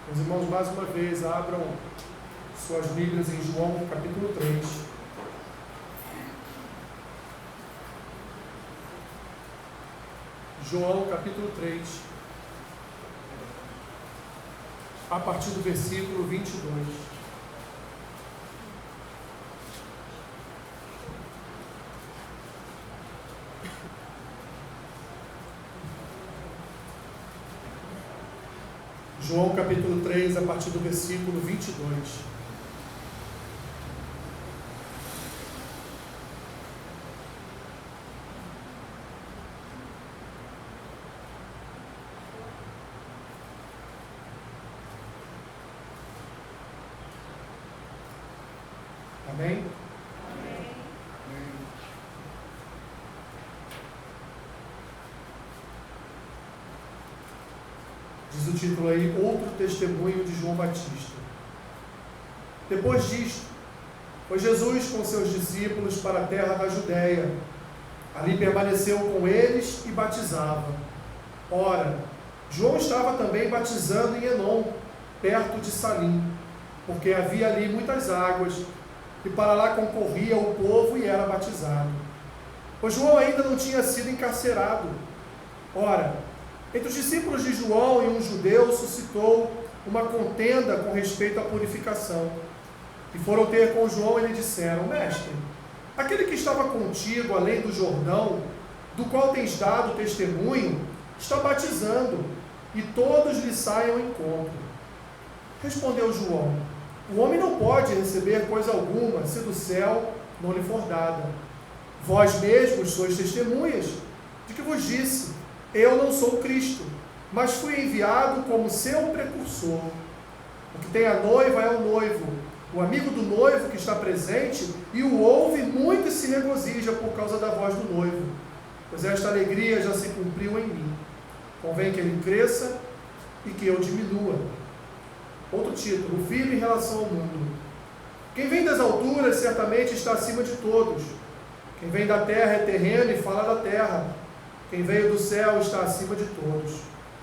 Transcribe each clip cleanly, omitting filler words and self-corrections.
Meus irmãos, mais uma vez, abram suas Bíblias em João capítulo 3. João capítulo 3, a partir do versículo 22. João capítulo 3, a partir do versículo 22. Amém? Diz o título aí, outro testemunho de João Batista. Depois disto, foi Jesus com seus discípulos para a terra da Judéia. Ali permaneceu com eles e batizava. Ora, João estava também batizando em Enom, perto de Salim, porque havia ali muitas águas, e para lá concorria o povo e era batizado. Pois João ainda não tinha sido encarcerado. Ora, entre os discípulos de João e um judeu suscitou uma contenda com respeito à purificação. E foram ter com João e lhe disseram: Mestre, aquele que estava contigo além do Jordão, do qual tens dado testemunho, está batizando, e todos lhe saem ao encontro. Respondeu João: o homem não pode receber coisa alguma, se do céu não lhe for dada. Vós mesmos sois testemunhas de que vos disse: eu não sou Cristo, mas fui enviado como seu precursor. O que tem a noiva é o noivo, o amigo do noivo que está presente, e o ouve muito e se regozija por causa da voz do noivo, pois esta alegria já se cumpriu em mim. Convém que ele cresça e que eu diminua. Outro título, o Filho em relação ao mundo. Quem vem das alturas certamente está acima de todos. Quem vem da terra é terreno e fala da terra. Quem veio do céu está acima de todos,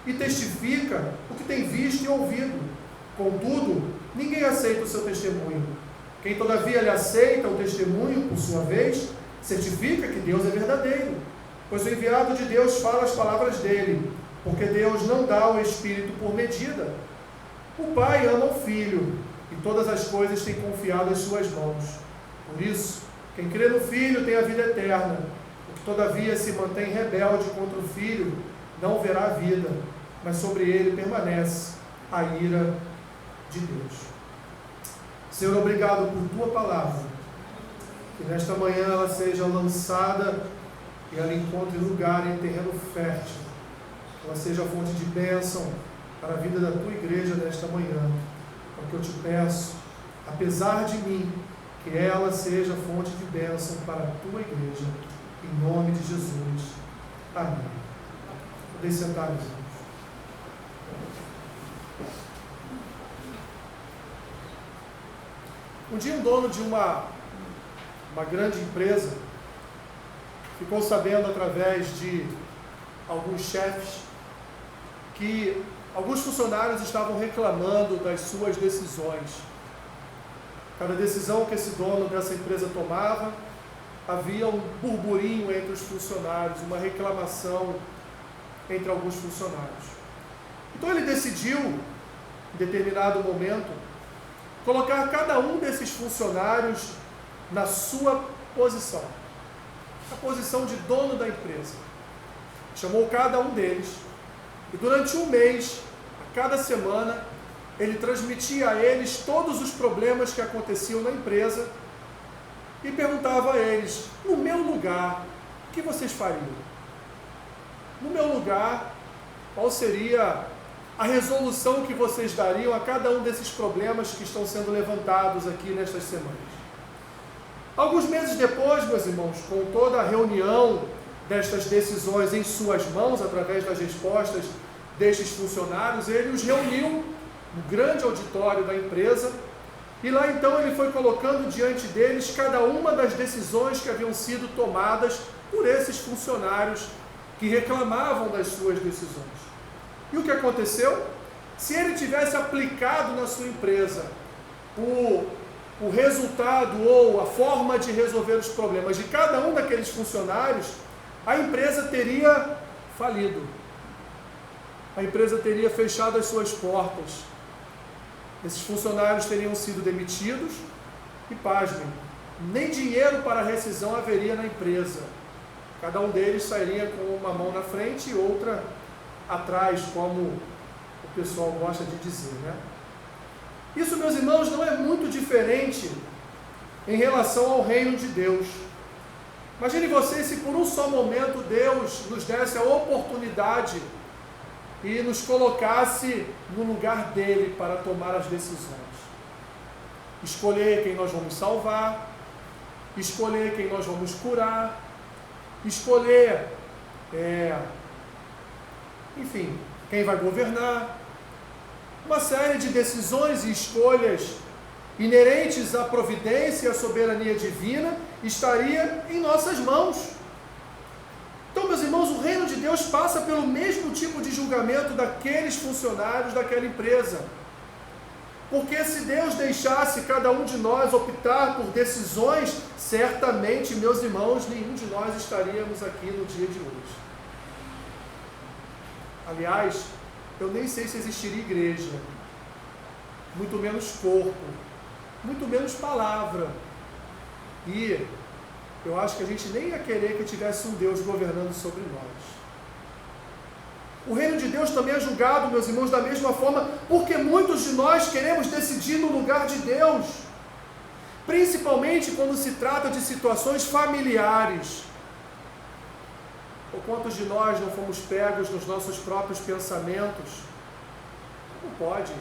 e testifica o que tem visto e ouvido. Contudo, ninguém aceita o seu testemunho. Quem todavia lhe aceita o testemunho, por sua vez, certifica que Deus é verdadeiro, pois o enviado de Deus fala as palavras dele, porque Deus não dá o Espírito por medida. O Pai ama o Filho, e todas as coisas tem confiado às suas mãos. Por isso, quem crê no Filho tem a vida eterna. Todavia se mantém rebelde contra o Filho, não verá a vida, mas sobre ele permanece a ira de Deus. Senhor, obrigado por tua palavra, que nesta manhã ela seja lançada e ela encontre lugar em terreno fértil, que ela seja fonte de bênção para a vida da tua igreja nesta manhã, porque eu te peço, apesar de mim, que ela seja fonte de bênção para a tua igreja. Em nome de Jesus. Amém. Podem sentar, meus irmãos. Um dia um dono de uma grande empresa ficou sabendo através de alguns chefes que alguns funcionários estavam reclamando das suas decisões. Cada decisão que esse dono dessa empresa tomava, havia um burburinho entre os funcionários, uma reclamação entre alguns funcionários. Então ele decidiu, em determinado momento, colocar cada um desses funcionários na sua posição, a posição de dono da empresa. Chamou cada um deles e durante um mês, a cada semana, ele transmitia a eles todos os problemas que aconteciam na empresa e perguntava a eles: no meu lugar, o que vocês fariam? No meu lugar, qual seria a resolução que vocês dariam a cada um desses problemas que estão sendo levantados aqui nestas semanas? Alguns meses depois, meus irmãos, com toda a reunião destas decisões em suas mãos, através das respostas destes funcionários, ele os reuniu no grande auditório da empresa. E lá então ele foi colocando diante deles cada uma das decisões que haviam sido tomadas por esses funcionários que reclamavam das suas decisões. E o que aconteceu? se ele tivesse aplicado na sua empresa o resultado ou a forma de resolver os problemas de cada um daqueles funcionários, a empresa teria falido. A empresa teria fechado as suas portas. Esses funcionários teriam sido demitidos e, pasmem, nem dinheiro para rescisão haveria na empresa. Cada um deles sairia com uma mão na frente e outra atrás, como o pessoal gosta de dizer, né? Isso, meus irmãos, não é muito diferente em relação ao reino de Deus. Imagine vocês se por um só momento Deus nos desse a oportunidade e nos colocasse no lugar dele para tomar as decisões. Escolher quem nós vamos salvar, escolher quem nós vamos curar, escolher, enfim, quem vai governar. Uma série de decisões e escolhas inerentes à providência e à soberania divina estaria em nossas mãos. Então, meus irmãos, o reino de Deus passa pelo mesmo tipo de julgamento daqueles funcionários daquela empresa. Porque se Deus deixasse cada um de nós optar por decisões, certamente, meus irmãos, nenhum de nós estaríamos aqui no dia de hoje. Aliás, eu nem sei se existiria igreja, muito menos corpo, muito menos palavra. E eu acho que a gente nem ia querer que tivesse um Deus governando sobre nós. O reino de Deus também é julgado, meus irmãos, da mesma forma, porque muitos de nós queremos decidir no lugar de Deus, principalmente quando se trata de situações familiares. Ou quantos de nós não fomos pegos nos nossos próprios pensamentos? Como pode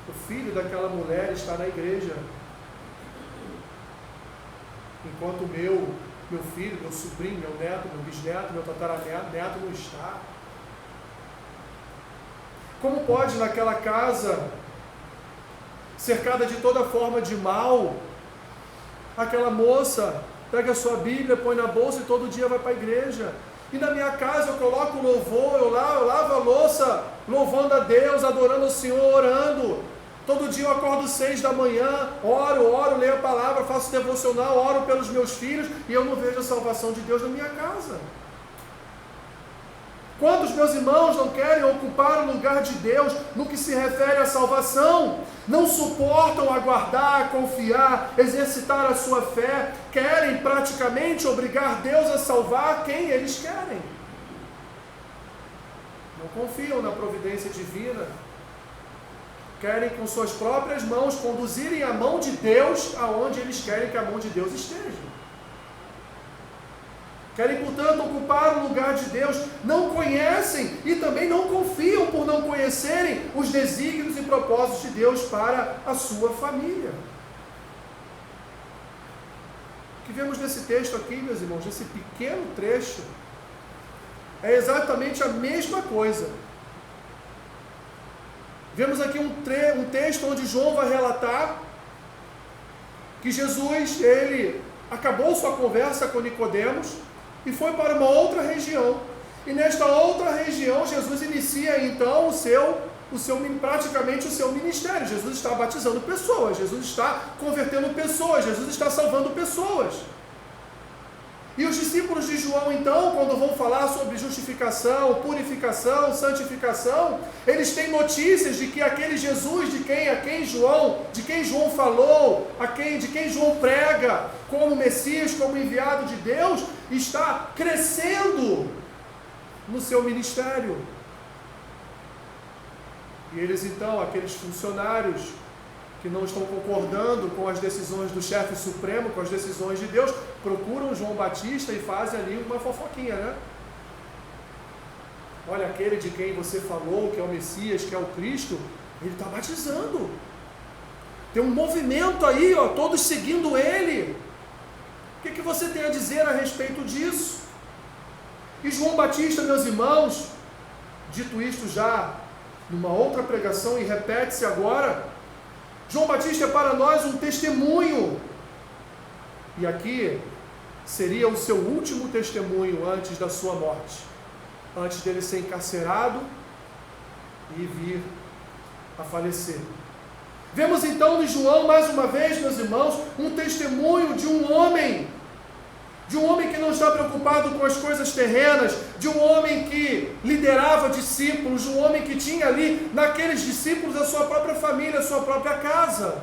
o filho daquela mulher estar na igreja, enquanto meu filho, meu sobrinho, meu neto, meu bisneto, meu tataraneto não está? Como pode naquela casa, cercada de toda forma de mal, aquela moça pega a sua Bíblia, põe na bolsa e todo dia vai para a igreja? E na minha casa eu coloco louvor, eu lavo a louça, louvando a Deus, adorando o Senhor, orando. Todo dia eu acordo 6 da manhã, oro, leio a palavra, faço devocional, oro pelos meus filhos, e eu não vejo a salvação de Deus na minha casa. Quantos meus irmãos não querem ocupar o lugar de Deus no que se refere à salvação? Não suportam aguardar, confiar, exercitar a sua fé, querem praticamente obrigar Deus a salvar quem eles querem. Não confiam na providência divina. Querem com suas próprias mãos conduzirem a mão de Deus aonde eles querem que a mão de Deus esteja. Querem, portanto, ocupar o lugar de Deus, não conhecem e também não confiam por não conhecerem os desígnios e propósitos de Deus para a sua família. O que vemos nesse texto aqui, meus irmãos, nesse pequeno trecho, é exatamente a mesma coisa. Vemos aqui um texto onde João vai relatar que Jesus, ele acabou sua conversa com Nicodemos e foi para uma outra região. E nesta outra região, Jesus inicia então praticamente o seu ministério. Jesus está batizando pessoas, Jesus está convertendo pessoas, Jesus está salvando pessoas. E os discípulos de João, então, quando vão falar sobre justificação, purificação, santificação, eles têm notícias de que aquele Jesus de quem João falou, de quem João prega como Messias, como enviado de Deus, está crescendo no seu ministério. E eles então, aqueles funcionários que não estão concordando com as decisões do chefe supremo, com as decisões de Deus, procuram João Batista e fazem ali uma fofoquinha, né? Olha, aquele de quem você falou, que é o Messias, que é o Cristo, ele está batizando. Tem um movimento aí, todos seguindo ele. O que você tem a dizer a respeito disso? E João Batista, meus irmãos, dito isto já numa outra pregação e repete-se agora, João Batista é para nós um testemunho. E aqui seria o seu último testemunho antes da sua morte, antes dele ser encarcerado e vir a falecer. Vemos então em João, mais uma vez, meus irmãos, um testemunho de um homem que não está preocupado com as coisas terrenas, de um homem que liderava discípulos, de um homem que tinha ali, naqueles discípulos, a sua própria família, a sua própria casa.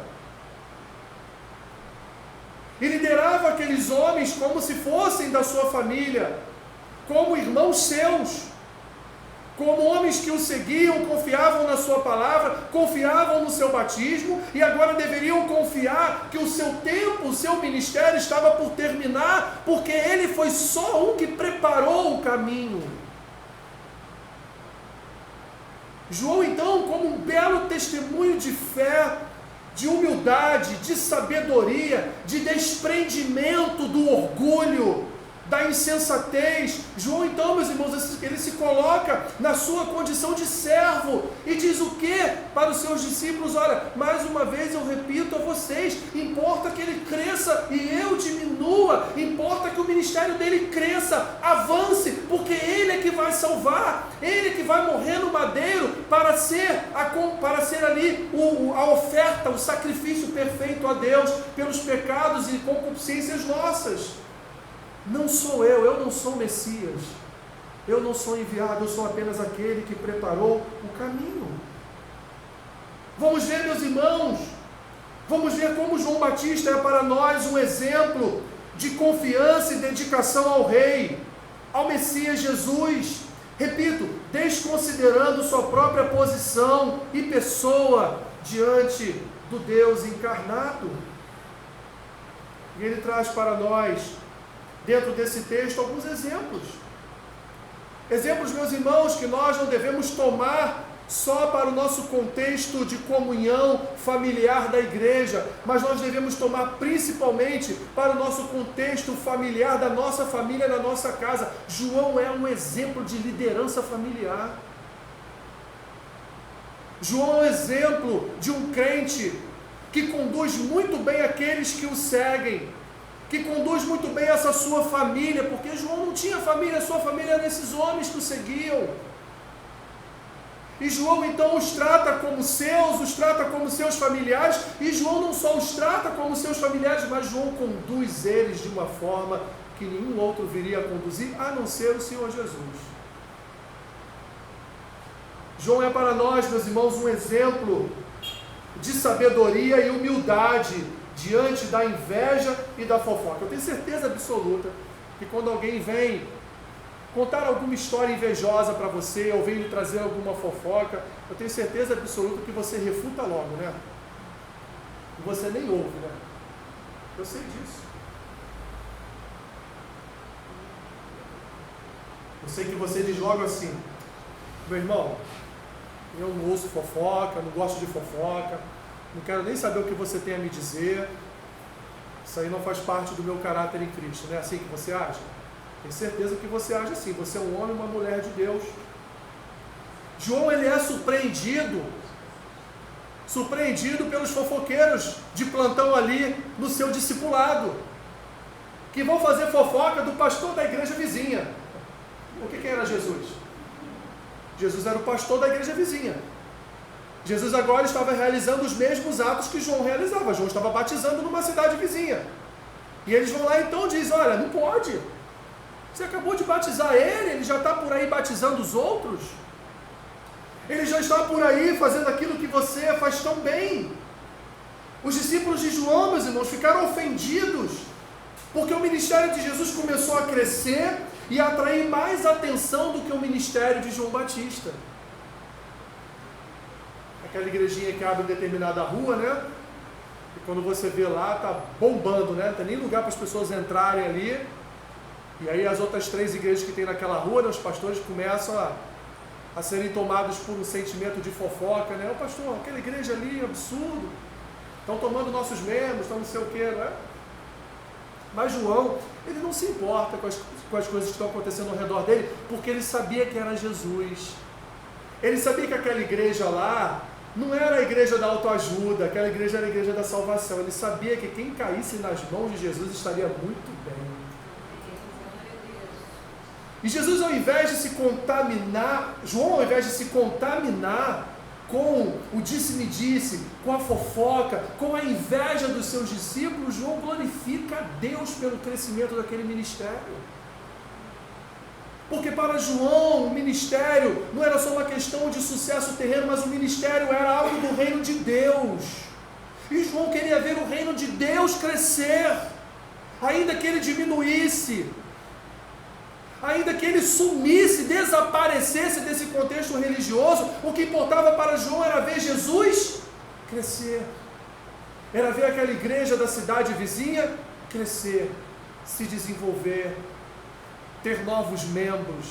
E liderava aqueles homens como se fossem da sua família, como irmãos seus, como homens que o seguiam, confiavam na sua palavra, confiavam no seu batismo, e agora deveriam confiar que o seu tempo, o seu ministério estava por terminar, porque ele foi só um que preparou o caminho. João, então, como um belo testemunho de fé, de humildade, de sabedoria, de desprendimento do orgulho, da insensatez. João, então, meus irmãos, ele se coloca na sua condição de servo e diz o que para os seus discípulos? Olha, mais uma vez eu repito a vocês, importa que ele cresça e eu diminua, importa que o ministério dele cresça, avance, porque ele é que vai salvar, ele é que vai morrer no madeiro para ser ali a oferta, o sacrifício perfeito a Deus pelos pecados e concupiscências nossas. Não sou eu não sou o Messias, eu não sou enviado, eu sou apenas aquele que preparou o caminho. Vamos ver, meus irmãos, vamos ver como João Batista é para nós um exemplo de confiança e dedicação ao Rei, ao Messias Jesus. Repito, desconsiderando sua própria posição e pessoa diante do Deus encarnado. E ele traz para nós, dentro desse texto, alguns exemplos. Exemplos, meus irmãos, que nós não devemos tomar só para o nosso contexto de comunhão familiar da igreja, mas nós devemos tomar principalmente para o nosso contexto familiar da nossa família, da nossa casa. João é um exemplo de liderança familiar. João é um exemplo de um crente que conduz muito bem aqueles que o seguem, que conduz muito bem essa sua família, porque João não tinha família, a sua família eram esses homens que o seguiam. E João então os trata como seus, os trata como seus familiares, e João não só os trata como seus familiares, mas João conduz eles de uma forma que nenhum outro viria a conduzir, a não ser o Senhor Jesus. João é para nós, meus irmãos, um exemplo de sabedoria e humildade diante da inveja e da fofoca. Eu tenho certeza absoluta que quando alguém vem contar alguma história invejosa para você, ou vem lhe trazer alguma fofoca, eu tenho certeza absoluta que você refuta logo, né? E você nem ouve, né? Eu sei disso. Eu sei que você diz logo assim: meu irmão, eu não ouço fofoca, não gosto de fofoca, não quero nem saber o que você tem a me dizer, isso aí não faz parte do meu caráter em Cristo. Não é assim que você age? Tenho certeza que você age assim. Você é um homem e uma mulher de Deus. João, ele é surpreendido pelos fofoqueiros de plantão ali no seu discipulado, que vão fazer fofoca do pastor da igreja vizinha. O que era Jesus? Jesus era o pastor da igreja vizinha. Jesus agora estava realizando os mesmos atos que João realizava. João estava batizando numa cidade vizinha. E eles vão lá então e dizem: olha, não pode. Você acabou de batizar ele já está por aí batizando os outros. Ele já está por aí fazendo aquilo que você faz tão bem. Os discípulos de João, meus irmãos, ficaram ofendidos, porque o ministério de Jesus começou a crescer e a atrair mais atenção do que o ministério de João Batista. Aquela igrejinha que abre em determinada rua, né? E quando você vê lá, tá bombando, né? Não tem nem lugar para as pessoas entrarem ali. E aí as outras 3 igrejas que tem naquela rua, né, os pastores começam a serem tomados por um sentimento de fofoca, né? O pastor, aquela igreja ali, absurdo. Estão tomando nossos membros, estão não sei o que, né? Mas João, ele não se importa com as coisas que estão acontecendo ao redor dele, porque ele sabia que era Jesus. Ele sabia que aquela igreja lá não era a igreja da autoajuda, aquela igreja era a igreja da salvação. Ele sabia que quem caísse nas mãos de Jesus estaria muito bem. E Jesus, ao invés de se contaminar, João, ao invés de se contaminar com o disse-me-disse, com a fofoca, com a inveja dos seus discípulos, João glorifica a Deus pelo crescimento daquele ministério. Porque para João, o ministério não era só uma questão de sucesso terreno, mas o ministério era algo do reino de Deus. E João queria ver o reino de Deus crescer, ainda que ele diminuísse, ainda que ele sumisse, desaparecesse desse contexto religioso. O que importava para João era ver Jesus crescer, era ver aquela igreja da cidade vizinha crescer, se desenvolver, ter novos membros,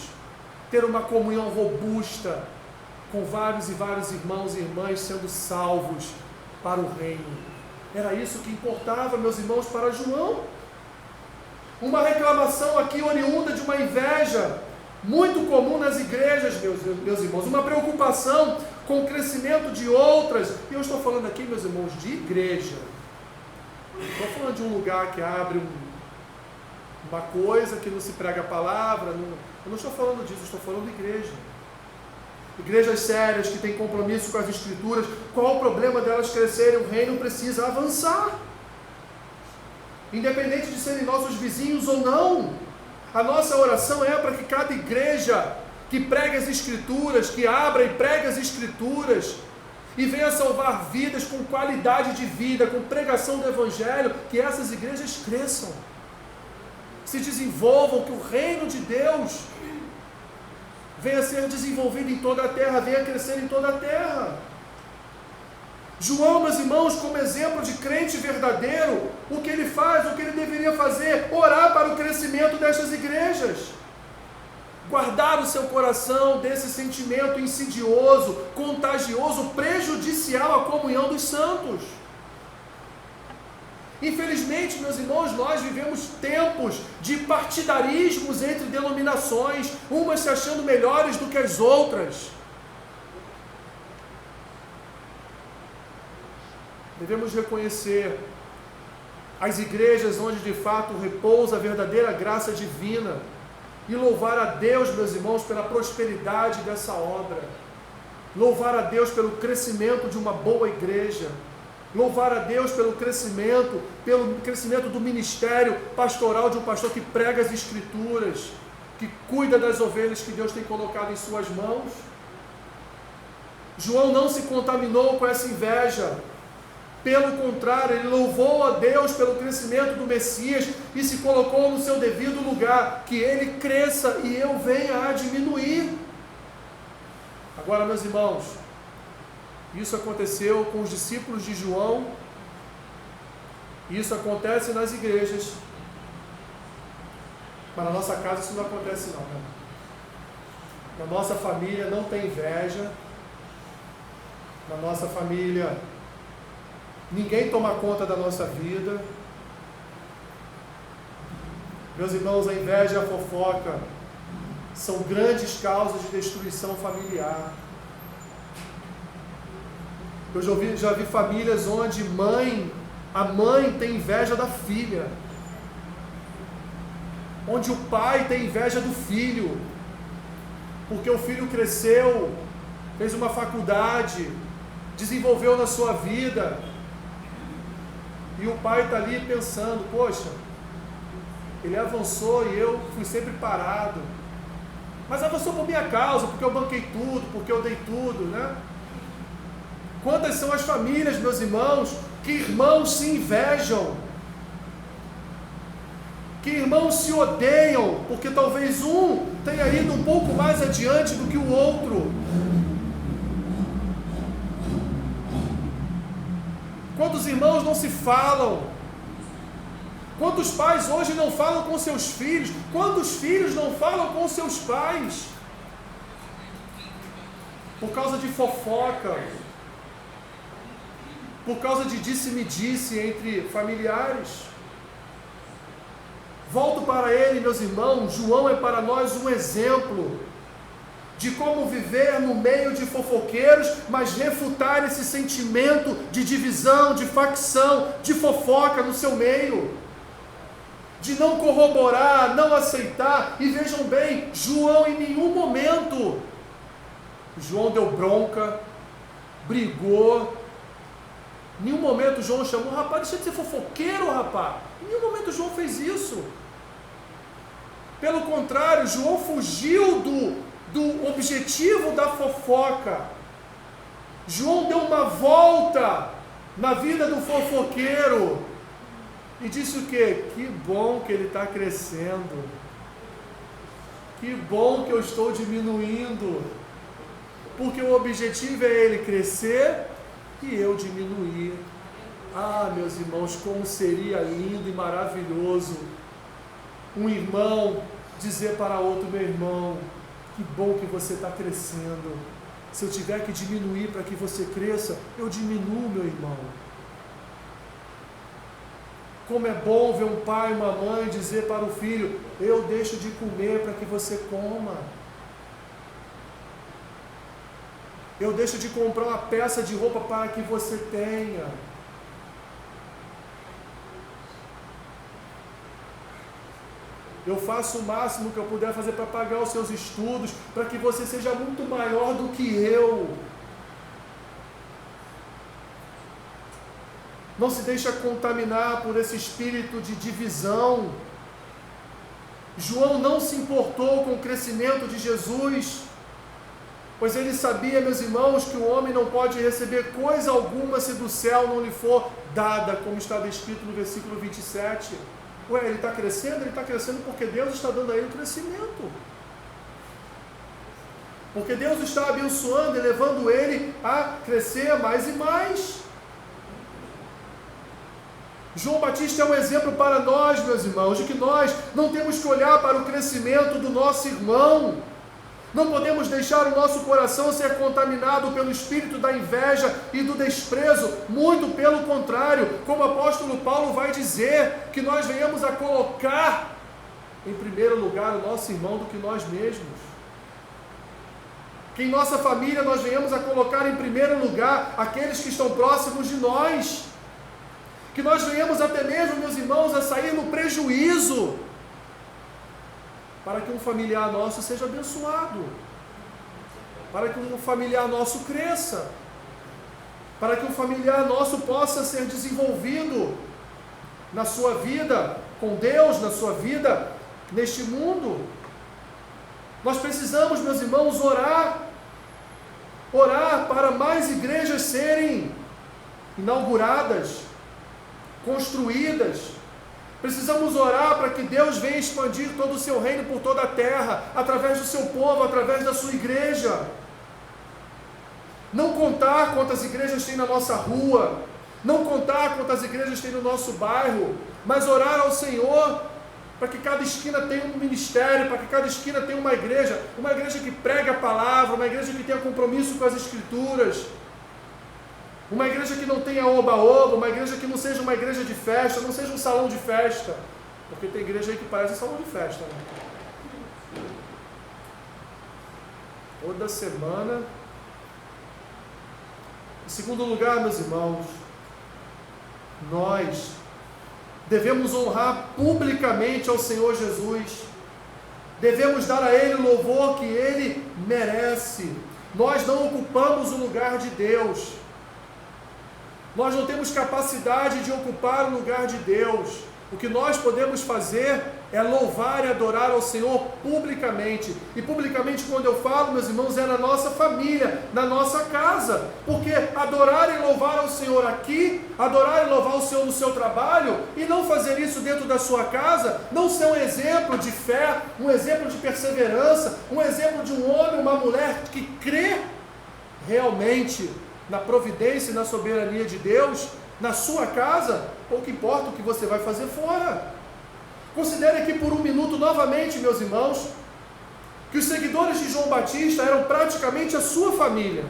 ter uma comunhão robusta, com vários e vários irmãos e irmãs sendo salvos para o reino. Era isso que importava, meus irmãos, para João. Uma reclamação aqui oriunda de uma inveja muito comum nas igrejas, meus irmãos, uma preocupação com o crescimento de outras. E eu estou falando aqui, meus irmãos, de igreja. Não estou falando de um lugar que abre uma coisa, que não se prega a palavra. Eu não estou falando disso, eu estou falando de igreja. Igrejas sérias, que têm compromisso com as Escrituras. Qual o problema delas crescerem? O reino precisa avançar. Independente de serem nossos vizinhos ou não, a nossa oração é para que cada igreja que prega as Escrituras, que abra e prega as Escrituras, e venha salvar vidas com qualidade de vida, com pregação do Evangelho, que essas igrejas cresçam, se desenvolvam, que o reino de Deus venha a ser desenvolvido em toda a terra, venha a crescer em toda a terra. João, meus irmãos, como exemplo de crente verdadeiro, o que ele faz, o que ele deveria fazer? Orar para o crescimento destas igrejas. Guardar o seu coração desse sentimento insidioso, contagioso, prejudicial à comunhão dos santos. Infelizmente, meus irmãos, nós vivemos tempos de partidarismos entre denominações, umas se achando melhores do que as outras. Devemos reconhecer as igrejas onde de fato repousa a verdadeira graça divina e louvar a Deus, meus irmãos, pela prosperidade dessa obra. Louvar a Deus pelo crescimento de uma boa igreja. Louvar a Deus pelo crescimento do ministério pastoral de um pastor que prega as Escrituras, que cuida das ovelhas que Deus tem colocado em suas mãos. João não se contaminou com essa inveja. Pelo contrário, ele louvou a Deus pelo crescimento do Messias e se colocou no seu devido lugar, que ele cresça e eu venha a diminuir. Agora, meus irmãos, isso aconteceu com os discípulos de João, isso acontece nas igrejas, mas na nossa casa isso não acontece não, né? Na nossa família não tem inveja, na nossa família ninguém toma conta da nossa vida. Meus irmãos, a inveja e a fofoca são grandes causas de destruição familiar. Eu já vi famílias onde a mãe tem inveja da filha, onde o pai tem inveja do filho, porque o filho cresceu, fez uma faculdade, desenvolveu na sua vida, e o pai está ali pensando, poxa, ele avançou e eu fui sempre parado, mas avançou por minha causa, porque eu banquei tudo, porque eu dei tudo, né? Quantas são as famílias, meus irmãos, que irmãos se invejam, que irmãos se odeiam, porque talvez um tenha ido um pouco mais adiante do que o outro. Quantos irmãos não se falam? Quantos pais hoje não falam com seus filhos? Quantos filhos não falam com seus pais? Por causa de fofoca, por causa de disse-me-disse entre familiares. Volto para ele, meus irmãos. João é para nós um exemplo de como viver no meio de fofoqueiros, mas refutar esse sentimento de divisão, de facção, de fofoca no seu meio, de não corroborar, não aceitar. E vejam bem, João em nenhum momento João deu bronca, brigou. Em nenhum momento João chamou, rapaz, deixa de ser fofoqueiro, rapaz. Em nenhum momento João fez isso. Pelo contrário, João fugiu do objetivo da fofoca. João deu uma volta na vida do fofoqueiro e disse o quê? Que bom que ele está crescendo. Que bom que eu estou diminuindo. Porque o objetivo é ele crescer e eu diminuir. Ah, meus irmãos, como seria lindo e maravilhoso um irmão dizer para outro: meu irmão, que bom que você está crescendo. Se eu tiver que diminuir para que você cresça, eu diminuo, meu irmão. Como é bom ver um pai e uma mãe dizer para o filho: eu deixo de comer para que você coma. Eu deixo de comprar uma peça de roupa para que você tenha. Eu faço o máximo que eu puder fazer para pagar os seus estudos, para que você seja muito maior do que eu. Não se deixa contaminar por esse espírito de divisão. João não se importou com o crescimento de Jesus, pois ele sabia, meus irmãos, que o homem não pode receber coisa alguma se do céu não lhe for dada, como está descrito no versículo 27. Ué, ele está crescendo? Ele está crescendo porque Deus está dando a ele o crescimento. Porque Deus está abençoando e levando ele a crescer mais e mais. João Batista é um exemplo para nós, meus irmãos, de que nós não temos que olhar para o crescimento do nosso irmão. Não podemos deixar o nosso coração ser contaminado pelo espírito da inveja e do desprezo, muito pelo contrário, como o apóstolo Paulo vai dizer, que nós venhamos a colocar em primeiro lugar o nosso irmão do que nós mesmos. Que em nossa família nós venhamos a colocar em primeiro lugar aqueles que estão próximos de nós. Que nós venhamos até mesmo, meus irmãos, a sair no prejuízo, para que um familiar nosso seja abençoado, para que um familiar nosso cresça, para que um familiar nosso possa ser desenvolvido na sua vida com Deus, na sua vida neste mundo. Nós precisamos, meus irmãos, orar para mais igrejas serem inauguradas, construídas. Precisamos orar para que Deus venha expandir todo o seu reino por toda a terra, através do seu povo, através da sua igreja. Não contar quantas igrejas tem na nossa rua, não contar quantas igrejas tem no nosso bairro, mas orar ao Senhor para que cada esquina tenha um ministério, para que cada esquina tenha uma igreja que prega a palavra, uma igreja que tenha compromisso com as Escrituras. Uma igreja que não tenha oba-oba, uma igreja que não seja uma igreja de festa, não seja um salão de festa. Porque tem igreja aí que parece um salão de festa, né? Toda semana. Em segundo lugar, meus irmãos, nós devemos honrar publicamente ao Senhor Jesus. Devemos dar a Ele o louvor que Ele merece. Nós não ocupamos o lugar de Deus. Nós não temos capacidade de ocupar o lugar de Deus. O que nós podemos fazer é louvar e adorar ao Senhor publicamente. E publicamente, quando eu falo, meus irmãos, é na nossa família, na nossa casa. Porque adorar e louvar ao Senhor aqui, adorar e louvar ao Senhor no seu trabalho, e não fazer isso dentro da sua casa, não ser um exemplo de fé, um exemplo de perseverança, um exemplo de um homem, uma mulher que crê realmente na providência e na soberania de Deus, na sua casa, pouco importa o que você vai fazer fora. Considere aqui por um minuto novamente, meus irmãos, que os seguidores de João Batista eram praticamente a sua família,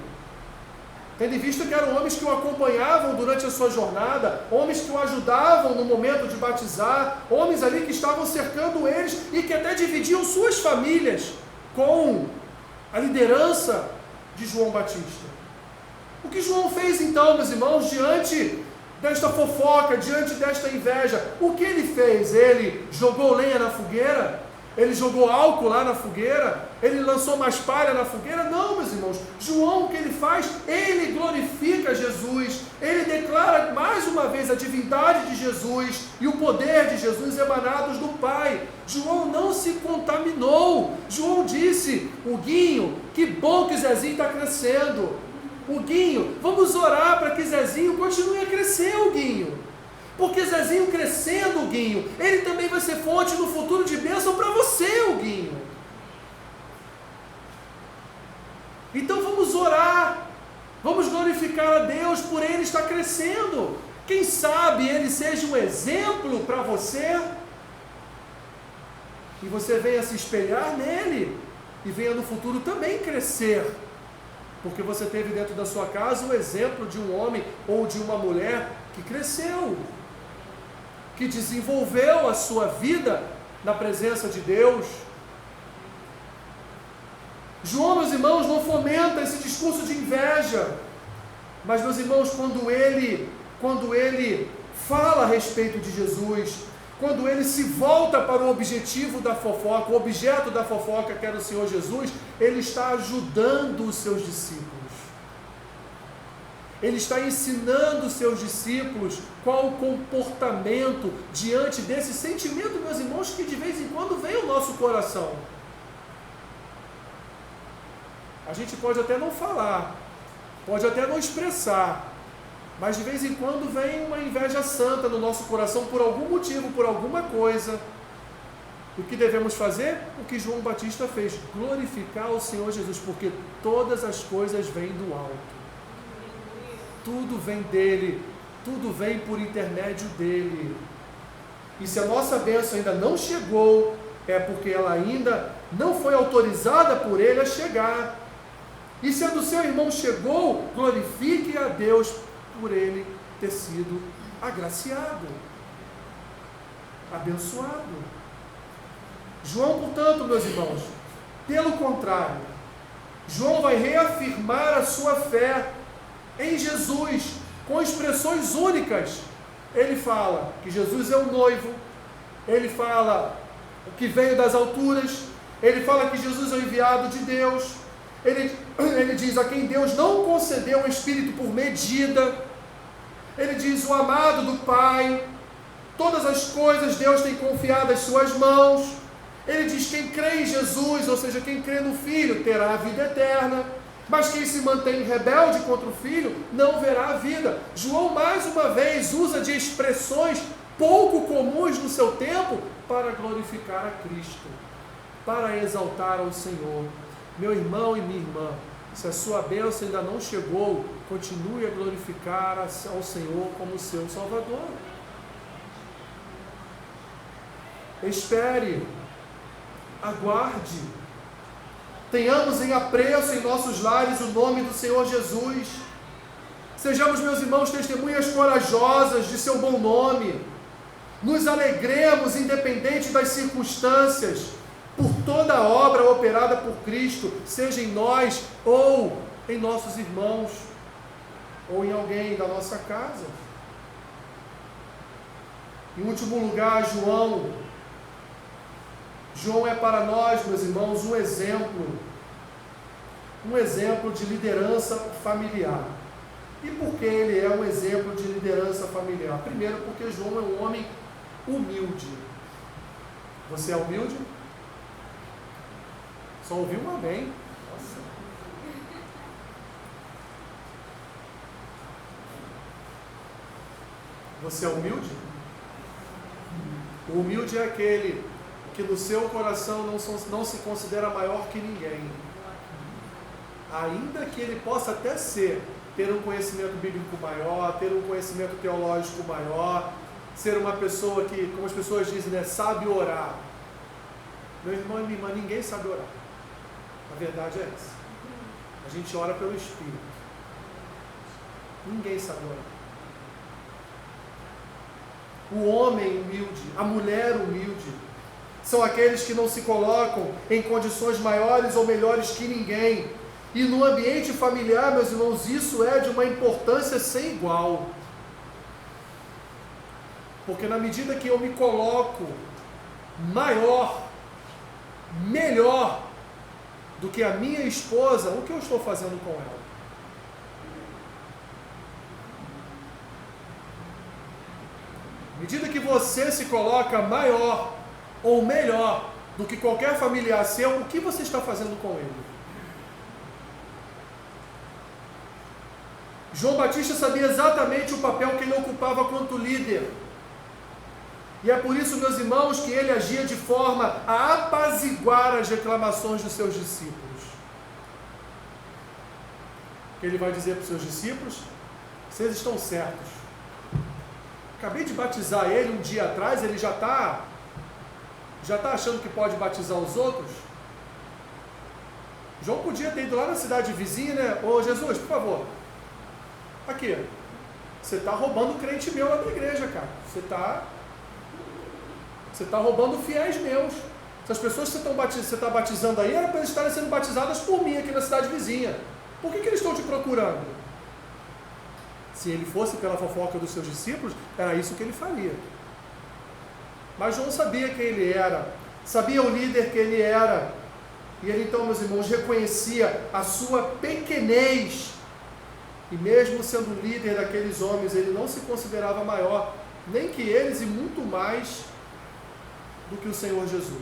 tendo em vista que eram homens que o acompanhavam durante a sua jornada, homens que o ajudavam no momento de batizar, homens ali que estavam cercando eles e que até dividiam suas famílias com a liderança de João Batista. O que João fez então, meus irmãos, diante desta fofoca, diante desta inveja? O que ele fez? Ele jogou lenha na fogueira? Ele jogou álcool lá na fogueira? Ele lançou mais palha na fogueira? Não, meus irmãos. João, o que ele faz? Ele glorifica Jesus, ele declara mais uma vez a divindade de Jesus e o poder de Jesus emanados do Pai. João não se contaminou. João disse: Huguinho, que bom que Zezinho está crescendo. Huguinho, vamos orar para que Zezinho continue a crescer, Huguinho. Porque Zezinho crescendo, Huguinho, ele também vai ser fonte no futuro de bênção para você, Huguinho. Então vamos orar, vamos glorificar a Deus por ele estar crescendo. Quem sabe ele seja um exemplo para você e você venha se espelhar nele e venha no futuro também crescer, porque você teve dentro da sua casa o exemplo de um homem ou de uma mulher que cresceu, que desenvolveu a sua vida na presença de Deus. João, meus irmãos, não fomenta esse discurso de inveja, mas, meus irmãos, quando ele fala a respeito de Jesus, quando ele se volta para o objetivo da fofoca, o objeto da fofoca, que era o Senhor Jesus, ele está ajudando os seus discípulos. Ele está ensinando os seus discípulos qual o comportamento diante desse sentimento, meus irmãos, que de vez em quando vem ao nosso coração. A gente pode até não falar, pode até não expressar, mas de vez em quando vem uma inveja santa no nosso coração por algum motivo, por alguma coisa. O que devemos fazer? O que João Batista fez: glorificar o Senhor Jesus, porque todas as coisas vêm do alto. Tudo vem dele, tudo vem por intermédio dele. E se a nossa bênção ainda não chegou, é porque ela ainda não foi autorizada por ele a chegar. E se a do seu irmão chegou, glorifique a Deus por ele ter sido agraciado, abençoado. João, portanto, meus irmãos, pelo contrário, João vai reafirmar a sua fé em Jesus com expressões únicas. Ele fala que Jesus é o noivo, ele fala que veio das alturas, ele fala que Jesus é o enviado de Deus. Ele diz a quem Deus não concedeu um espírito por medida. Ele diz o amado do Pai. Todas as coisas Deus tem confiado às suas mãos. Ele diz quem crê em Jesus, ou seja, quem crê no Filho, terá a vida eterna. Mas quem se mantém rebelde contra o Filho não verá a vida. João mais uma vez usa de expressões pouco comuns no seu tempo para glorificar a Cristo, para exaltar ao Senhor. Meu irmão e minha irmã, se a sua bênção ainda não chegou, continue a glorificar ao Senhor como seu Salvador. Espere, aguarde, tenhamos em apreço em nossos lares o nome do Senhor Jesus. Sejamos, meus irmãos, testemunhas corajosas de seu bom nome. Nos alegremos, independente das circunstâncias, por toda a obra operada por Cristo, seja em nós ou em nossos irmãos, ou em alguém da nossa casa. Em último lugar, João é para nós, meus irmãos, um exemplo de liderança familiar. E por que ele é um exemplo de liderança familiar? Primeiro, porque João é um homem humilde. Você é humilde? Só ouviu um amém. Nossa. Você é humilde? O humilde é aquele que no seu coração não se considera maior que ninguém. Ainda que ele possa até ter um conhecimento bíblico maior, ter um conhecimento teológico maior, ser uma pessoa que, como as pessoas dizem, né, sabe orar. Meu irmão e minha irmã, ninguém sabe orar. A verdade é essa. A gente ora pelo Espírito. Ninguém sabe orar. O homem humilde, a mulher humilde, são aqueles que não se colocam em condições maiores ou melhores que ninguém. E no ambiente familiar, meus irmãos, isso é de uma importância sem igual. Porque na medida que eu me coloco maior, melhor do que a minha esposa, o que eu estou fazendo com ela? À medida que você se coloca maior ou melhor do que qualquer familiar seu, o que você está fazendo com ele? João Batista sabia exatamente o papel que ele ocupava quanto líder. E é por isso, meus irmãos, que ele agia de forma a apaziguar as reclamações dos seus discípulos. Ele vai dizer para os seus discípulos: vocês estão certos. Acabei de batizar ele um dia atrás, ele já está achando que pode batizar os outros? João podia ter ido lá na cidade vizinha, né? Ô Jesus, por favor, aqui, você está roubando crente meu lá da igreja, cara. Você está roubando fiéis meus. Essas pessoas que você está batizando aí, era para eles estarem sendo batizadas por mim aqui na cidade vizinha. Por que eles estão te procurando? Se ele fosse pela fofoca dos seus discípulos, era isso que ele faria. Mas João sabia quem ele era, sabia o líder que ele era. E ele então, meus irmãos, reconhecia a sua pequenez. E mesmo sendo líder daqueles homens, ele não se considerava maior, nem que eles, e muito mais do que o Senhor Jesus.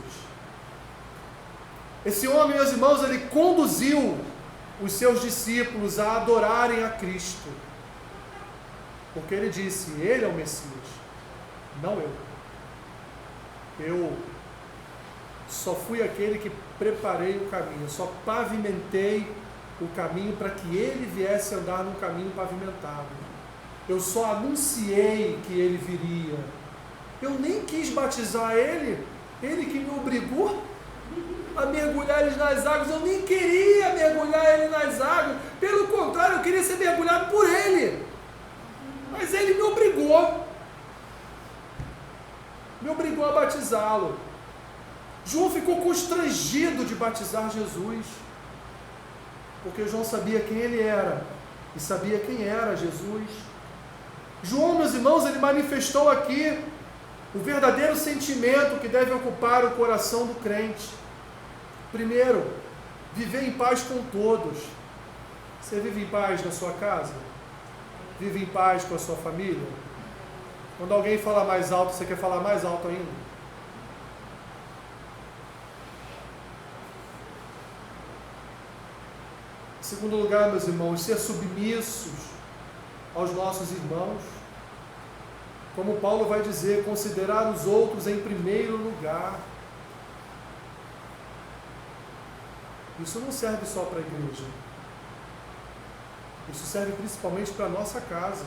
Esse homem, meus irmãos, ele conduziu os seus discípulos a adorarem a Cristo. Porque ele disse: ele é o Messias, não eu. Eu só fui aquele que preparei o caminho, eu só pavimentei o caminho para que ele viesse andar num caminho pavimentado. Eu só anunciei que ele viria. Eu nem quis batizar ele, ele que me obrigou a mergulhar ele nas águas. Eu nem queria mergulhar ele nas águas, pelo contrário, eu queria ser mergulhado por ele. Mas ele me obrigou a batizá-lo. João ficou constrangido de batizar Jesus, porque João sabia quem ele era e sabia quem era Jesus. João, meus irmãos, ele manifestou aqui o verdadeiro sentimento que deve ocupar o coração do crente. Primeiro, viver em paz com todos. Você vive em paz na sua casa? Vive em paz com a sua família? Quando alguém fala mais alto, você quer falar mais alto ainda? Em segundo lugar, meus irmãos, ser submissos aos nossos irmãos. Como Paulo vai dizer, considerar os outros em primeiro lugar. Isso não serve só para a igreja. Isso serve principalmente para a nossa casa.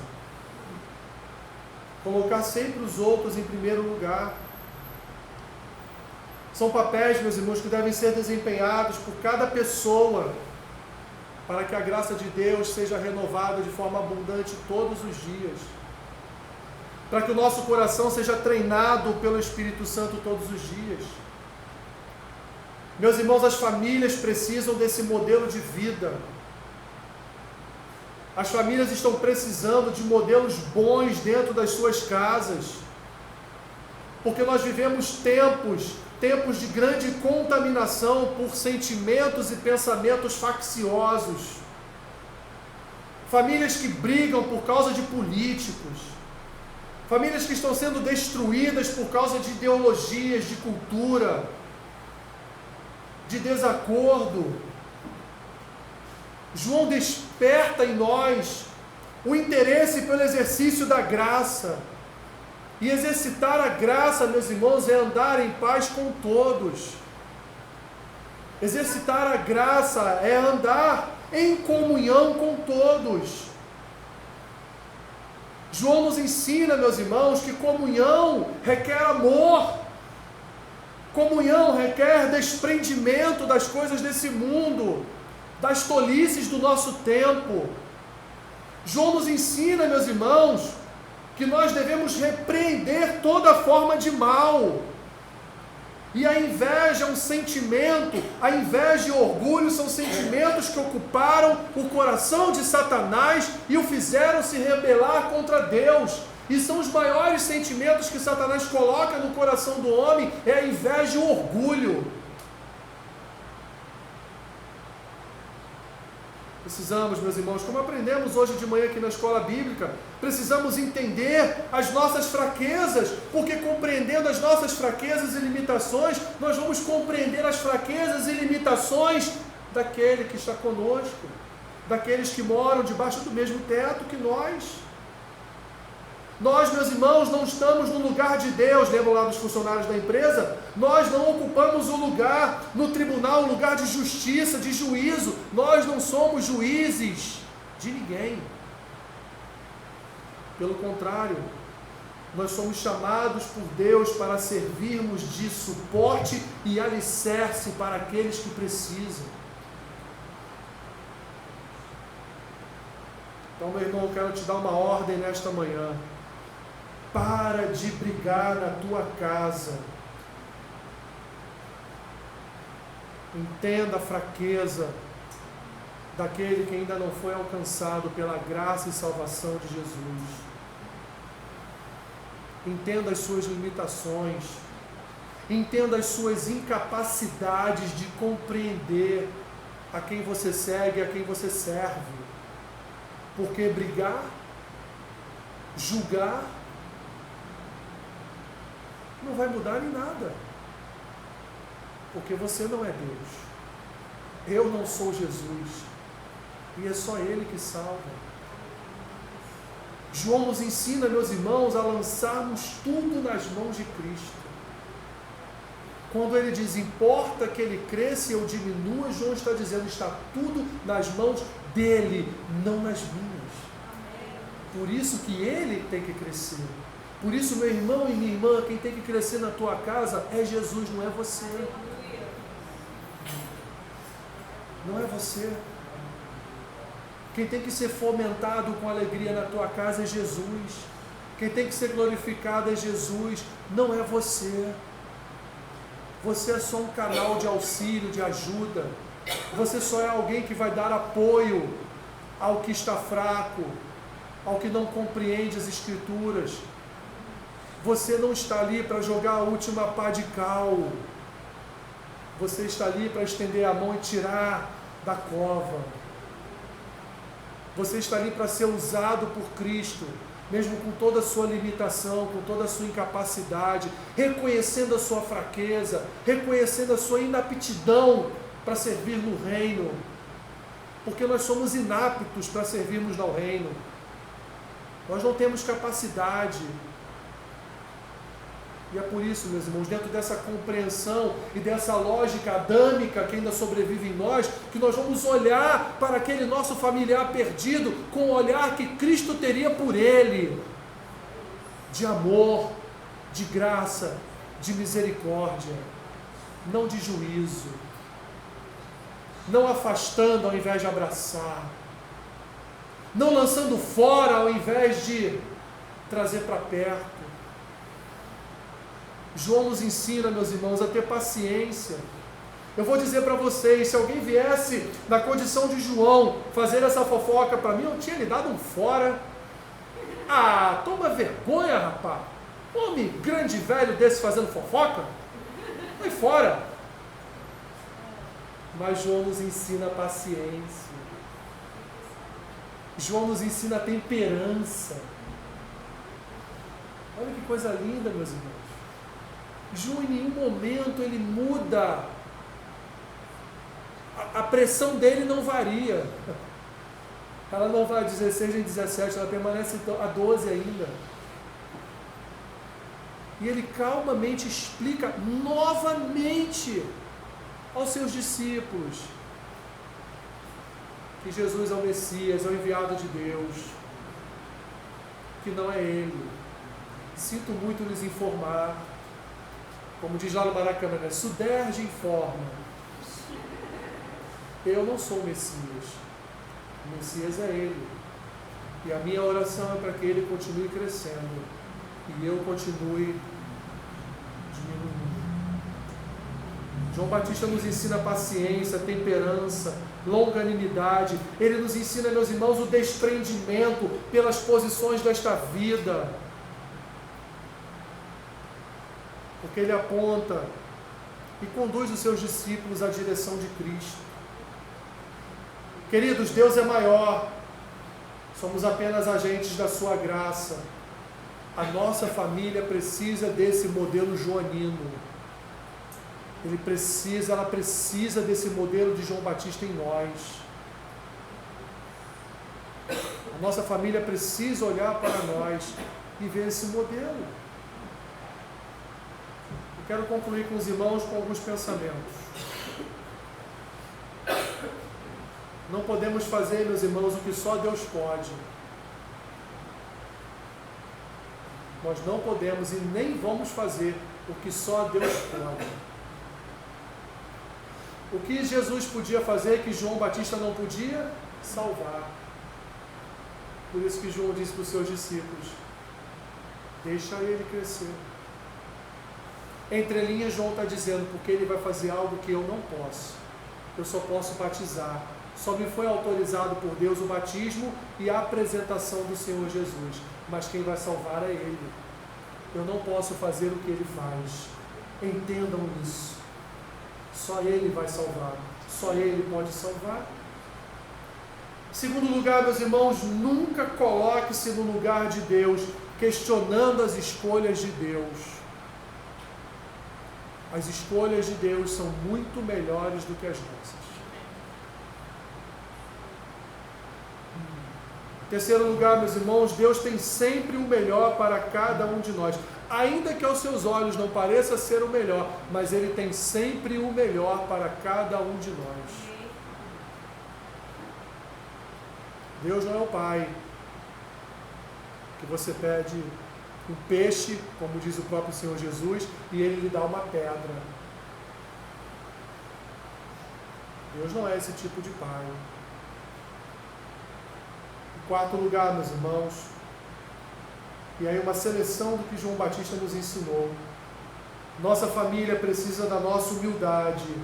Colocar sempre os outros em primeiro lugar. São papéis, meus irmãos, que devem ser desempenhados por cada pessoa, para que a graça de Deus seja renovada de forma abundante todos os dias. Para que o nosso coração seja treinado pelo Espírito Santo todos os dias. Meus irmãos, as famílias precisam desse modelo de vida. As famílias estão precisando de modelos bons dentro das suas casas, porque nós vivemos tempos de grande contaminação por sentimentos e pensamentos facciosos. Famílias que brigam por causa de políticos, famílias que estão sendo destruídas por causa de ideologias, de cultura, de desacordo. João desperta em nós o interesse pelo exercício da graça. E exercitar a graça, meus irmãos, é andar em paz com todos. Exercitar a graça é andar em comunhão com todos. João nos ensina, meus irmãos, que comunhão requer amor. Comunhão requer desprendimento das coisas desse mundo, das tolices do nosso tempo. João nos ensina, meus irmãos, que nós devemos repreender toda forma de mal. E a inveja é um sentimento, a inveja e o orgulho são sentimentos que ocuparam o coração de Satanás e o fizeram se rebelar contra Deus. E são os maiores sentimentos que Satanás coloca no coração do homem, é a inveja e o orgulho. Precisamos, meus irmãos, como aprendemos hoje de manhã aqui na escola bíblica, precisamos entender as nossas fraquezas, porque compreendendo as nossas fraquezas e limitações, nós vamos compreender as fraquezas e limitações daquele que está conosco, daqueles que moram debaixo do mesmo teto que nós. Nós, meus irmãos, não estamos no lugar de Deus, lembram lá dos funcionários da empresa? Nós não ocupamos o lugar no tribunal, o lugar de justiça, de juízo. Nós não somos juízes de ninguém. Pelo contrário, nós somos chamados por Deus para servirmos de suporte e alicerce para aqueles que precisam. Então, meu irmão, eu quero te dar uma ordem nesta manhã. Para de brigar na tua casa. Entenda a fraqueza daquele que ainda não foi alcançado pela graça e salvação de Jesus. Entenda as suas limitações. Entenda as suas incapacidades de compreender a quem você segue e a quem você serve. Porque brigar, julgar, não vai mudar em nada, porque você não é Deus, eu não sou Jesus, e é só Ele que salva. João nos ensina, meus irmãos, a lançarmos tudo nas mãos de Cristo. Quando ele diz, importa que ele cresça e eu diminua, João está dizendo, está tudo nas mãos dele, não nas minhas. Por isso que ele tem que crescer. Por isso, meu irmão e minha irmã, quem tem que crescer na tua casa é Jesus, não é você. Não é você. Quem tem que ser fomentado com alegria na tua casa é Jesus. Quem tem que ser glorificado é Jesus, não é você. Você é só um canal de auxílio, de ajuda. Você só é alguém que vai dar apoio ao que está fraco, ao que não compreende as Escrituras. Você não está ali para jogar a última pá de cal. Você está ali para estender a mão e tirar da cova. Você está ali para ser usado por Cristo, mesmo com toda a sua limitação, com toda a sua incapacidade, reconhecendo a sua fraqueza, reconhecendo a sua inaptidão para servir no reino, porque nós somos inaptos para servirmos no reino. Nós não temos capacidade. E é por isso, meus irmãos, dentro dessa compreensão e dessa lógica adâmica que ainda sobrevive em nós, que nós vamos olhar para aquele nosso familiar perdido com o olhar que Cristo teria por ele, de amor, de graça, de misericórdia, não de juízo, não afastando ao invés de abraçar, não lançando fora ao invés de trazer para perto. João nos ensina, meus irmãos, a ter paciência. Eu vou dizer para vocês, se alguém viesse na condição de João fazer essa fofoca para mim, eu tinha lhe dado um fora. Ah, toma vergonha, rapaz. Homem grande e velho desse fazendo fofoca? Vai fora. Mas João nos ensina a paciência. João nos ensina a temperança. Olha que coisa linda, meus irmãos. João em nenhum momento ele muda, a pressão dele não varia, ela não vai a 16 nem 17, ela permanece a 12 ainda, e ele calmamente explica novamente aos seus discípulos que Jesus é o Messias, é o enviado de Deus, que não é ele. Sinto muito lhes informar, como diz lá no Maracanã, né? Suderge informa. Eu não sou o Messias. O Messias é Ele. E a minha oração é para que Ele continue crescendo e eu continue diminuindo. João Batista nos ensina paciência, temperança, longanimidade. Ele nos ensina, meus irmãos, o desprendimento pelas posições desta vida. Porque ele aponta e conduz os seus discípulos à direção de Cristo. Queridos, Deus é maior, somos apenas agentes da sua graça. A nossa família precisa desse modelo joanino. Ela precisa desse modelo de João Batista em nós. A nossa família precisa olhar para nós e ver esse modelo. Eu quero concluir com os irmãos com alguns pensamentos. Não podemos fazer, meus irmãos, o que só Deus pode. Nós não podemos e nem vamos fazer o que só Deus pode. O que Jesus podia fazer que João Batista não podia? Salvar. Por isso que João disse para os seus discípulos: deixa ele crescer. Entre linhas, João está dizendo, porque ele vai fazer algo que eu não posso. Eu só posso batizar. Só me foi autorizado por Deus o batismo e a apresentação do Senhor Jesus. Mas quem vai salvar é Ele. Eu não posso fazer o que Ele faz. Entendam isso. Só Ele vai salvar. Só Ele pode salvar. Segundo lugar, meus irmãos, nunca coloque-se no lugar de Deus, questionando as escolhas de Deus. As escolhas de Deus são muito melhores do que as nossas. Terceiro lugar, meus irmãos, Deus tem sempre o melhor para cada um de nós. Ainda que aos seus olhos não pareça ser o melhor, mas Ele tem sempre o melhor para cada um de nós. Deus não é o Pai que você pede um peixe, como diz o próprio Senhor Jesus, e Ele lhe dá uma pedra. Deus não é esse tipo de Pai. Quarto lugar, meus irmãos, e aí uma seleção do que João Batista nos ensinou. Nossa família precisa da nossa humildade.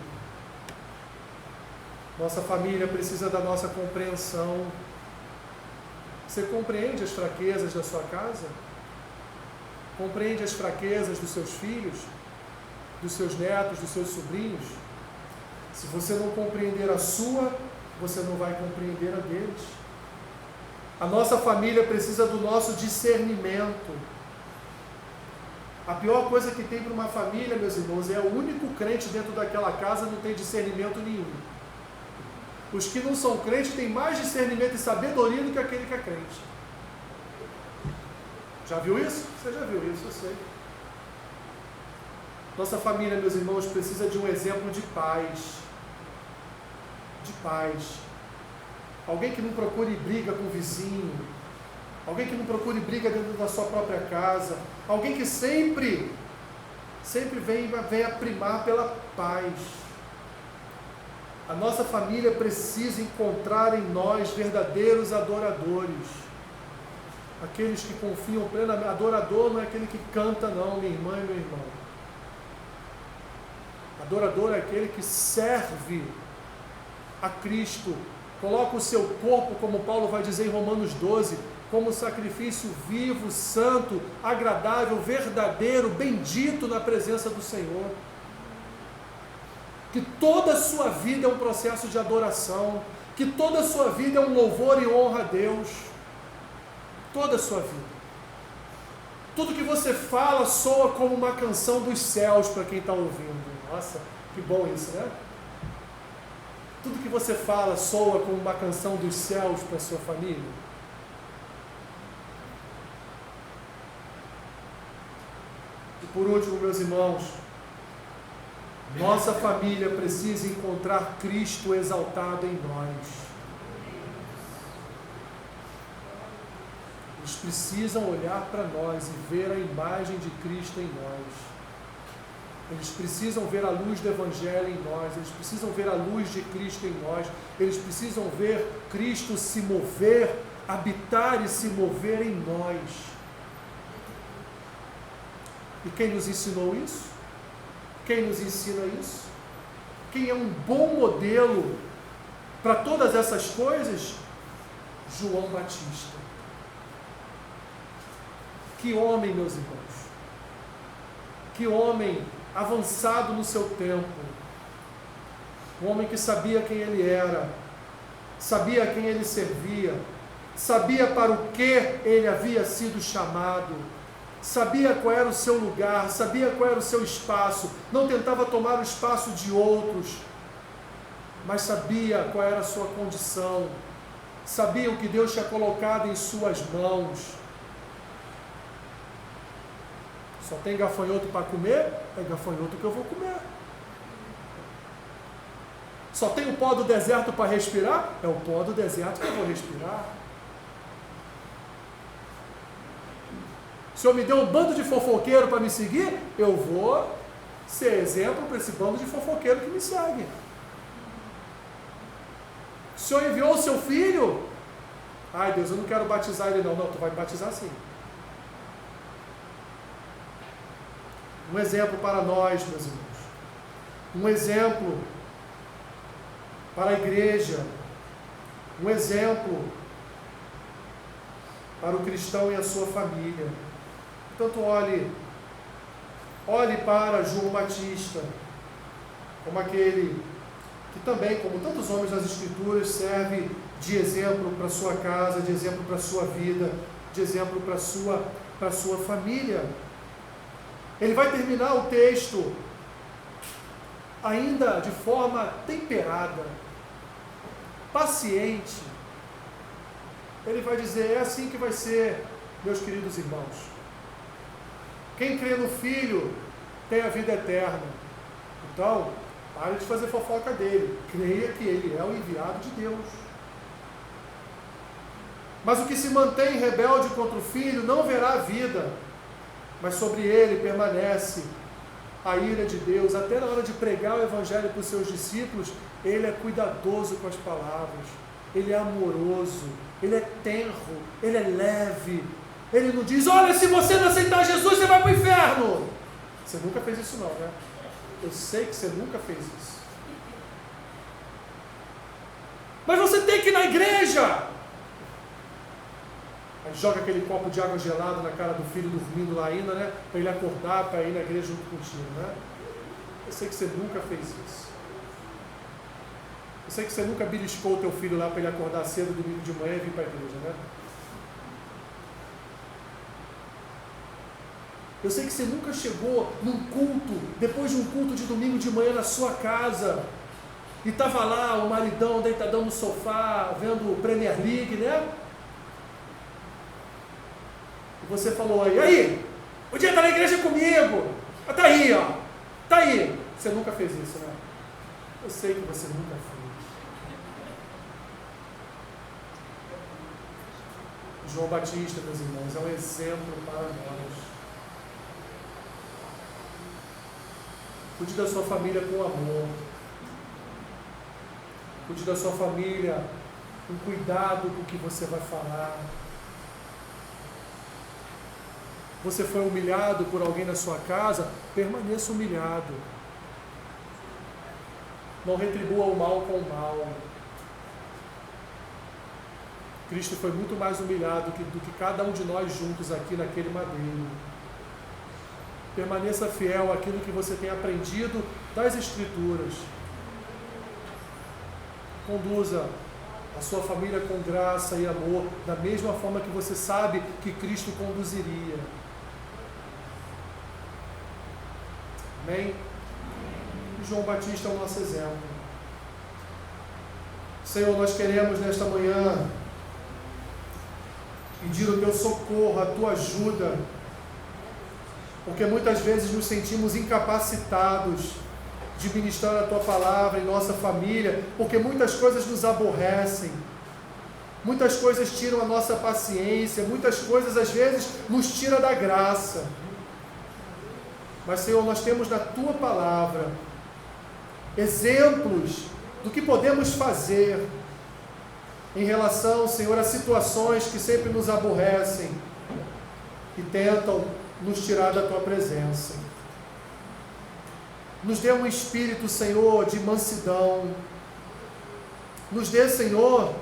Nossa família precisa da nossa compreensão. Você compreende as fraquezas da sua casa? Compreende as fraquezas dos seus filhos, dos seus netos, dos seus sobrinhos? Se você não compreender a sua, você não vai compreender a deles. A nossa família precisa do nosso discernimento. A pior coisa que tem para uma família, meus irmãos, é o único crente dentro daquela casa não tem discernimento nenhum. Os que não são crentes têm mais discernimento e sabedoria do que aquele que é crente. Já viu isso? Você já viu isso, eu sei. Nossa família, meus irmãos, precisa de um exemplo de paz. De paz. Alguém que não procure briga com o vizinho, alguém que não procure briga dentro da sua própria casa, alguém que sempre vem a primar pela paz. A nossa família precisa encontrar em nós verdadeiros adoradores, aqueles que confiam plenamente. Adorador não é aquele que canta não, minha irmã e meu irmão. Adorador é aquele que serve a Cristo, coloca o seu corpo, como Paulo vai dizer em Romanos 12, como sacrifício vivo, santo, agradável, verdadeiro, bendito na presença do Senhor. Que toda a sua vida é um processo de adoração, que toda a sua vida é um louvor e honra a Deus. Toda a sua vida. Tudo que você fala soa como uma canção dos céus para quem está ouvindo. Nossa, que bom isso, né? Tudo que você fala soa como uma canção dos céus para a sua família. E por último, meus irmãos, nossa família precisa encontrar Cristo exaltado em nós. Eles precisam olhar para nós e ver a imagem de Cristo em nós. Eles precisam ver a luz do Evangelho em nós, eles precisam ver a luz de Cristo em nós, eles precisam ver Cristo se mover, habitar e se mover em nós. E quem nos ensinou isso? Quem nos ensina isso? Quem é um bom modelo para todas essas coisas? João Batista. Que homem, meus irmãos! Que homem avançado no seu tempo, um homem que sabia quem ele era, sabia a quem ele servia, sabia para o que ele havia sido chamado, sabia qual era o seu lugar, sabia qual era o seu espaço, não tentava tomar o espaço de outros, mas sabia qual era a sua condição, sabia o que Deus tinha colocado em suas mãos. Só tem gafanhoto para comer? É gafanhoto que eu vou comer. Só tem o pó do deserto para respirar? É o pó do deserto que eu vou respirar. O Senhor me deu um bando de fofoqueiro para me seguir? Eu vou ser exemplo para esse bando de fofoqueiro que me segue. O Senhor enviou o seu filho? Ai, Deus, eu não quero batizar ele não. Não, tu vai batizar sim. Um exemplo para nós, meus irmãos. Um exemplo para a igreja. Um exemplo para o cristão e a sua família. Portanto, olhe para João Batista, como aquele que também, como tantos homens das Escrituras, serve de exemplo para a sua casa, de exemplo para a sua vida, de exemplo para a sua família. Ele vai terminar o texto ainda de forma temperada, paciente. Ele vai dizer: é assim que vai ser, meus queridos irmãos. Quem crê no Filho tem a vida eterna. Então, pare de fazer fofoca dele. Creia que ele é o enviado de Deus. Mas o que se mantém rebelde contra o Filho não verá a vida, mas sobre ele permanece a ira de Deus. Até na hora de pregar o Evangelho para os seus discípulos, ele é cuidadoso com as palavras, ele é amoroso, ele é tenro, ele é leve. Ele não diz: olha, se você não aceitar Jesus, você vai para o inferno. Você nunca fez isso não, né? Eu sei que você nunca fez isso. Mas você tem que ir na igreja. Aí joga aquele copo de água gelada na cara do filho dormindo lá ainda, né? Para ele acordar, para ir na igreja junto contigo, né? Eu sei que você nunca fez isso. Eu sei que você nunca beliscou o teu filho lá para ele acordar cedo domingo de manhã e vir para a igreja, né? Eu sei que você nunca chegou num culto, depois de um culto de domingo de manhã na sua casa, e estava lá o maridão deitadão no sofá, vendo Premier League, né? E você falou: e aí? Podia estar na igreja comigo? Está aí, ó. Está aí. Você nunca fez isso, né? Eu sei que você nunca fez. João Batista, meus irmãos, é um exemplo para nós. Cuide da sua família com amor. Cuide da sua família com cuidado com o que você vai falar. Você foi humilhado por alguém na sua casa? Permaneça humilhado. Não retribua o mal com o mal. Cristo foi muito mais humilhado do que cada um de nós juntos aqui naquele madeiro. Permaneça fiel àquilo que você tem aprendido das Escrituras. Conduza a sua família com graça e amor, da mesma forma que você sabe que Cristo conduziria. Amém? E João Batista é o nosso exemplo. Senhor, nós queremos nesta manhã pedir o teu socorro, a tua ajuda, porque muitas vezes nos sentimos incapacitados de ministrar a tua palavra em nossa família, porque muitas coisas nos aborrecem, muitas coisas tiram a nossa paciência, muitas coisas às vezes nos tiram da graça. Mas, Senhor, nós temos na tua palavra exemplos do que podemos fazer em relação, Senhor, a situações que sempre nos aborrecem e tentam nos tirar da tua presença. Nos dê um espírito, Senhor, de mansidão. Nos dê, Senhor,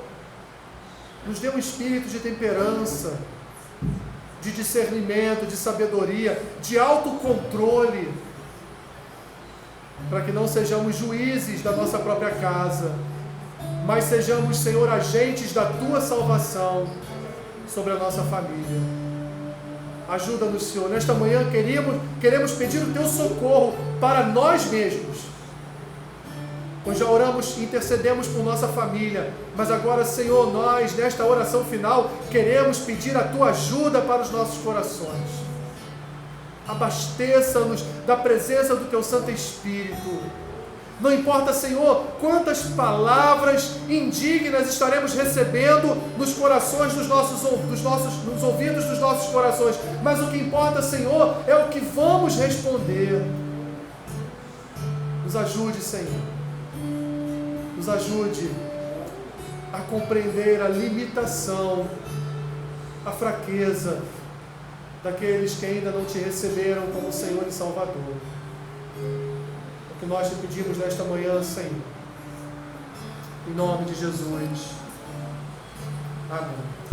nos dê um espírito de temperança, de discernimento, de sabedoria, de autocontrole, para que não sejamos juízes da nossa própria casa, mas sejamos, Senhor, agentes da Tua salvação sobre a nossa família. Ajuda-nos, Senhor. Nesta manhã queremos pedir o Teu socorro para nós mesmos, pois já oramos e intercedemos por nossa família, mas agora, Senhor, nós, nesta oração final, queremos pedir a Tua ajuda para os nossos corações. Abasteça-nos da presença do Teu Santo Espírito. Não importa, Senhor, quantas palavras indignas estaremos recebendo nos corações nos ouvidos dos nossos corações, mas o que importa, Senhor, é o que vamos responder. Nos ajude, Senhor. Nos ajude a compreender a limitação, a fraqueza daqueles que ainda não Te receberam como Senhor e Salvador. O que nós Te pedimos nesta manhã, Senhor, em nome de Jesus. Amém.